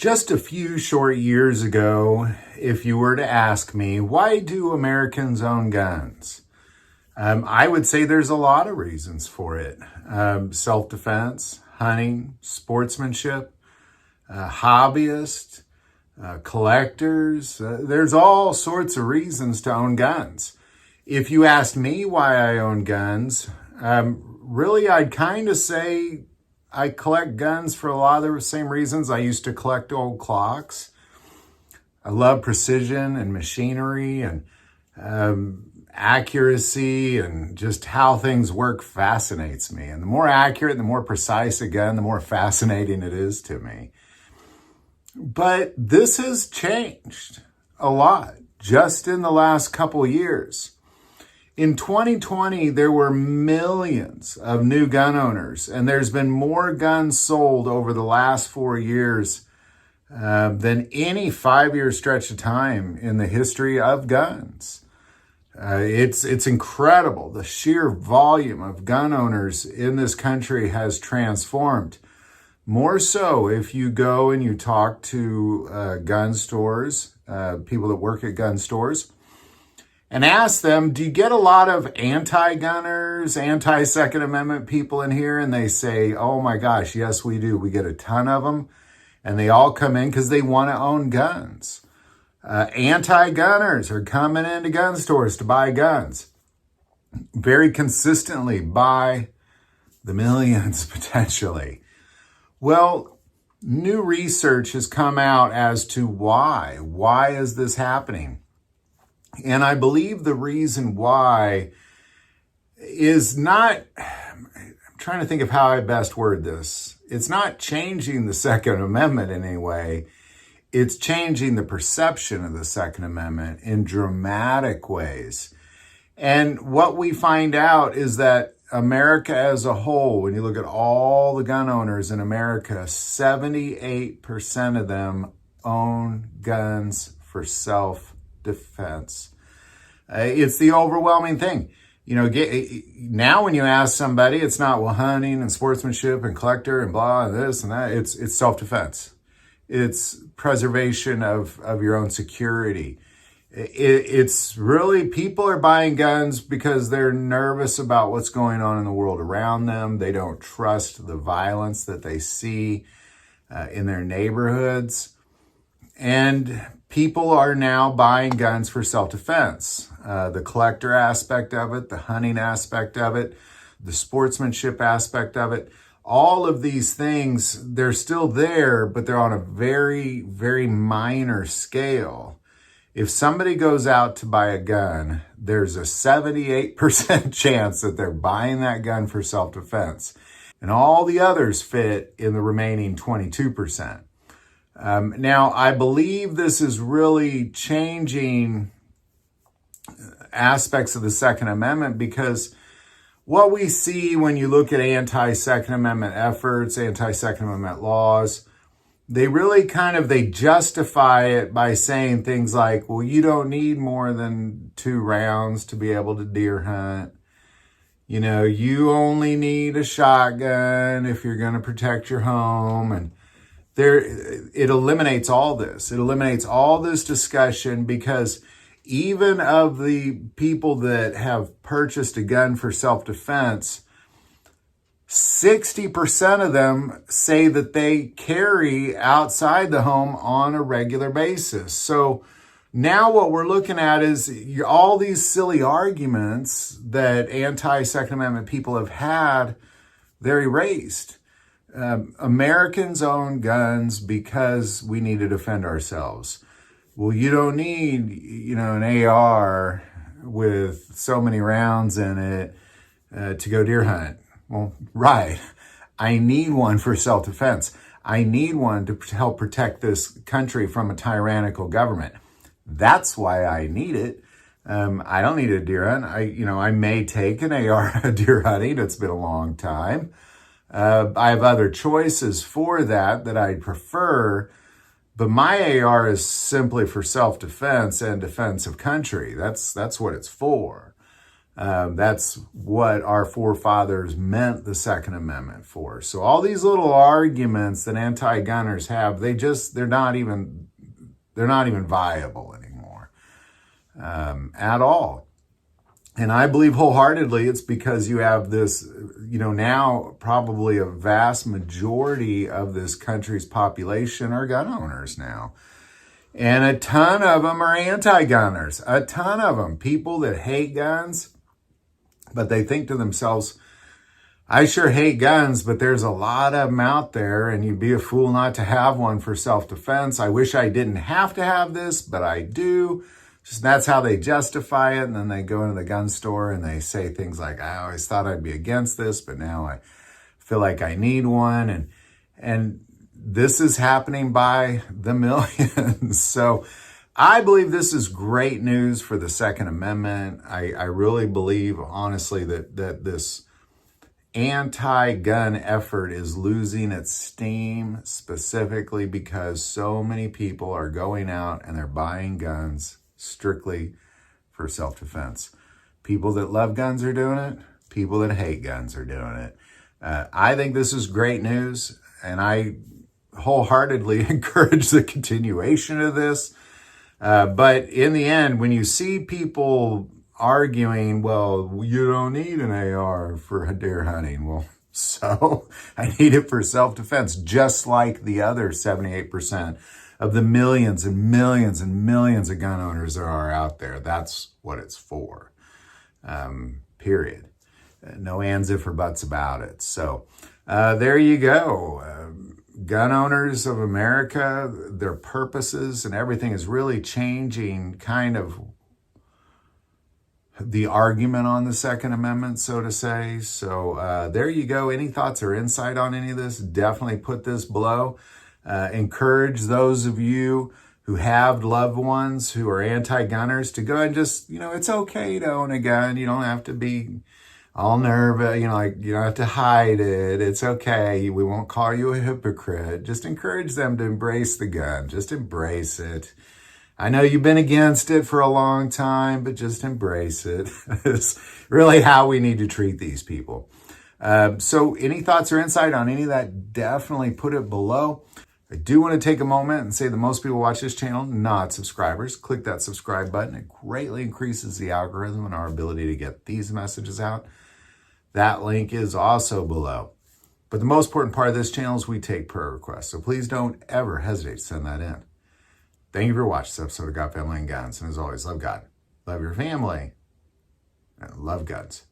Just a few short years ago, if you were to ask me, why do Americans own guns? I would say there's a lot of reasons for it. Self-defense, hunting, sportsmanship, hobbyists, collectors. There's all sorts of reasons to own guns. If you asked me why I own guns, really I'd kind of say I collect guns for a lot of the same reasons. I used to collect old clocks. I love precision and machinery and accuracy, and just how things work fascinates me. And the more accurate, the more precise a gun, the more fascinating it is to me. But this has changed a lot just in the last couple of years. In 2020, there were millions of new gun owners, and there's been more guns sold over the last 4 years than any 5-year stretch of time in the history of guns. It's incredible. The sheer volume of gun owners in this country has transformed. More so if you go and you talk to gun stores, people that work at gun stores, and ask them, do you get a lot of anti-gunners, anti-Second Amendment people in here? And they say, oh my gosh, yes, we do. We get a ton of them. And they all come in because they want to own guns. Anti-gunners are coming into gun stores to buy guns. Very consistently by the millions, potentially. Well, new research has come out as to why. Why is this happening? And I believe the reason why is not, I'm trying to think of how I best word this. It's not changing the Second Amendment in any way. It's changing the perception of the Second Amendment in dramatic ways. And what we find out is that America as a whole, when you look at all the gun owners in America, 78% of them own guns for self-defense. It's the overwhelming thing. Now when you ask somebody, it's not, well, hunting and sportsmanship and collector and blah, and this and that. It's self-defense. It's preservation of your own security. It's really, people are buying guns because they're nervous about what's going on in the world around them. They don't trust the violence that they see in their neighborhoods. And people are now buying guns for self-defense. The collector aspect of it, the hunting aspect of it, the sportsmanship aspect of it. All of these things, they're still there, but they're on a very, very minor scale. If somebody goes out to buy a gun, there's a 78% chance that they're buying that gun for self-defense. And all the others fit in the remaining 22%. Now, I believe this is really changing aspects of the Second Amendment, because what we see when you look at anti-Second Amendment efforts, anti-Second Amendment laws, they really they justify it by saying things like, well, you don't need more than 2 rounds to be able to deer hunt. You only need a shotgun if you're going to protect your home. And it eliminates all this. It eliminates all this discussion, because even of the people that have purchased a gun for self-defense, 60% of them say that they carry outside the home on a regular basis. So now what we're looking at is all these silly arguments that anti-Second Amendment people have had, they're erased. Americans own guns because we need to defend ourselves. Well, you don't need, an AR with so many rounds in it to go deer hunt. Well, right. I need one for self-defense. I need one to help protect this country from a tyrannical government. That's why I need it. I don't need a deer hunt. I may take an AR deer hunting. It's been a long time. I have other choices for that I prefer. But my AR is simply for self-defense and defense of country. That's what it's for. That's what our forefathers meant the Second Amendment for. So all these little arguments that anti-gunners have, they're not even viable anymore at all. And I believe wholeheartedly it's because you have this, now probably a vast majority of this country's population are gun owners now. And a ton of them are anti-gunners, a ton of them, people that hate guns. But they think to themselves, I sure hate guns, but there's a lot of them out there, and you'd be a fool not to have one for self-defense. I wish I didn't have to have this, but I do. Just that's how they justify it. And then they go into the gun store and they say things like, I always thought I'd be against this, but now I feel like I need one. And this is happening by the millions. So I believe this is great news for the Second Amendment. I really believe, honestly, that this anti-gun effort is losing its steam, specifically because so many people are going out and they're buying guns strictly for self-defense. People that love guns are doing it. People that hate guns are doing it. I think this is great news, and I wholeheartedly encourage the continuation of this. But in the end, when you see people arguing, well, you don't need an AR for deer hunting. Well, so I need it for self-defense, just like the other 78% of the millions and millions and millions of gun owners there are out there. That's what it's for, period. No ands, if, or buts about it. So there you go. Gun owners of America, their purposes and everything is really changing kind of the argument on the Second Amendment, so to say. So there you go. Any thoughts or insight on any of this? Definitely put this below. Encourage those of you who have loved ones who are anti-gunners to go ahead and just, it's okay to own a gun. You don't have to be all nervous, you don't have to hide it. It's okay. We won't call you a hypocrite. Just encourage them to embrace the gun. Just embrace it. I know you've been against it for a long time, but just embrace it. It's really how we need to treat these people. So any thoughts or insight on any of that, definitely put it below. I do want to take a moment and say that most people watch this channel, not subscribers. Click that subscribe button. It greatly increases the algorithm and our ability to get these messages out. That link is also below. But the most important part of this channel is we take prayer requests. So please don't ever hesitate to send that in. Thank you for watching this episode of God, Family, and Guns. And as always, love God, love your family, and love guns.